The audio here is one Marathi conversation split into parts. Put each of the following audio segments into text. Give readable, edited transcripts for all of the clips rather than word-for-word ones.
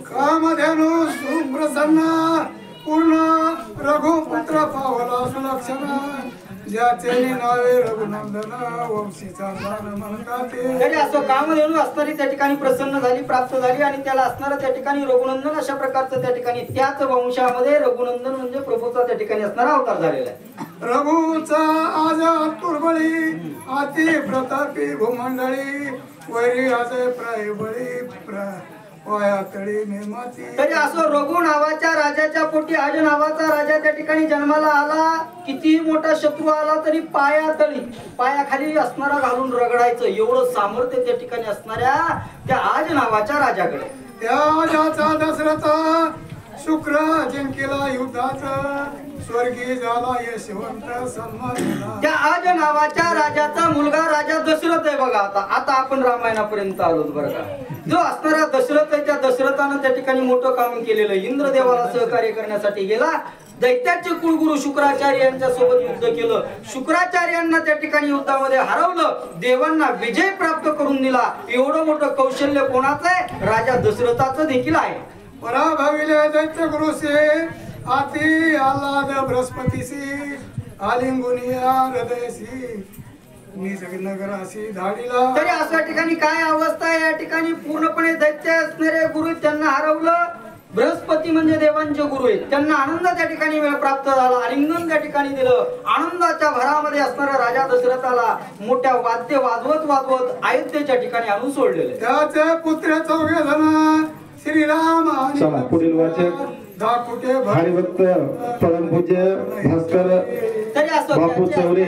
कामधेनु सुप्रसन्न पूर्ण रघुपुत्र पावला सुलक्षणा ज्याचे नावे रघुनंदन वंशीचा म्हणतात. तरी असं कामधेनु असणारी त्या ठिकाणी प्रसन्न झाली, प्राप्त झाली आणि त्याला असणारा त्या ठिकाणी रघुनंदन अशा प्रकारचं त्या ठिकाणी त्याच वंशामध्ये रघुनंदन म्हणजे प्रभूचा त्या ठिकाणी असणारा अवतार झालेला आहे. रघुचा आज तुर्बळी अति प्रतापी भूमंडळी वैरी आज प्रायबळी तरी असं रघु नावाच्या राजाच्या पोटी आज नावाचा राजा त्या ठिकाणी जन्माला आला. किती मोठा शत्रू आला तरी पायातळी पायाखाली असणारा घालून रगडायचं एवढं सामर्थ्य त्या ठिकाणी असणाऱ्या त्या आज नावाच्या राजाकडे. त्या राजाचा दशरथ शुक्र जिंकेला युद्धाचा स्वर्गीय झाला यशवंत सन्मान. त्या आज नावाच्या राजाचा मुलगा राजा दशरथ आहे बघा. आता आपण रामायणापर्यंत आलो बरं का. जो असणारा दशरथ आहे त्या दशरथानं त्या ठिकाणी मोठं काम केलेलं. इंद्रदेवाला सहकार्य करण्यासाठी गेला. दैत्याचे कुलगुरु शुक्राचार्य यांच्या सोबत युद्ध केलं. शुक्राचार्यांना त्या ठिकाणी युद्धामध्ये हरवलं. देवांना विजय प्राप्त करून दिला. एवढं मोठं कौशल्य कोणाचं आहे? राजा दशरथाचं देखील आहे. पराभविले दैत्य गुरुसे आती आल्हाद बृहस्पतीसी आलिंगुनिया हृदयसी नगरासी धाडीला. तरी अशा ठिकाणी काय अवस्था आहे? या ठिकाणी पूर्णपणे दैत्य असणारे गुरु त्यांना हरवलं. बृहस्पती म्हणजे देवांचे गुरु आहेत. त्यांना आनंद त्या ठिकाणी प्राप्त झाला. आलिंगन त्या ठिकाणी दिलं. आनंदाच्या भरामध्ये असणारा राजा दशरथाला मोठ्या वाद्य वाजवत अयोध्येच्या ठिकाणी आणून सोडलेले. त्याचे पुत्र 14 जण श्रीराम. चला पुढील वाचक हरिभक्त परमपूज्य भास्कर बापू चौरे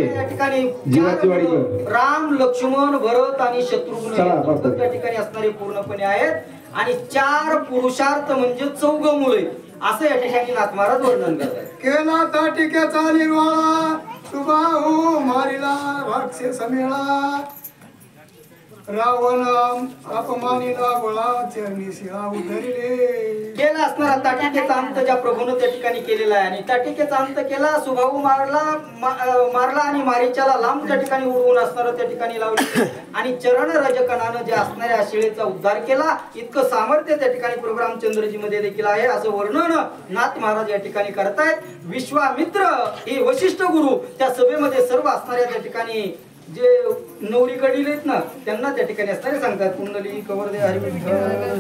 राम लक्ष्मण भरत आणि शत्रुघ्न त्या ठिकाणी असणारे पूर्णपणे आहेत. आणि 4 पुरुषार्थ म्हणजे 14 मुले असं या ठिकाणी नाथ महाराज वर्णन करतात. केला ताटिकेचा निर्वाळा सुबाहू मारिला राक्षस मेळा रावण अपमानिला बळा चरणी शिळा उधरले. केला असणारा ताटिकेचा अंत ज्या प्रभूने त्या ठिकाणी केलेला आहे. आणि ताटिकेचा अंत केला. सुभाऊ मारला आणि मारीच्याला लांब त्या ठिकाणी उडवून असणारा त्या ठिकाणी लावले. आणि चरण रजकणानं जे असणाऱ्या शिळेचा उद्धार केला. इतकं सामर्थ्य त्या ठिकाणी प्रभू रामचंद्रजी मध्ये देखील आहे असं वर्णन नाथ महाराज या ठिकाणी करतायत. विश्वामित्र हे वशिष्ठ गुरु त्या सभेमध्ये सर्व असणाऱ्या त्या ठिकाणी जे नवरी कडील आहेत ना त्यांना त्या ठिकाणी असणारे सांगतात. कुंडली कवरदे हरिविठ्ठल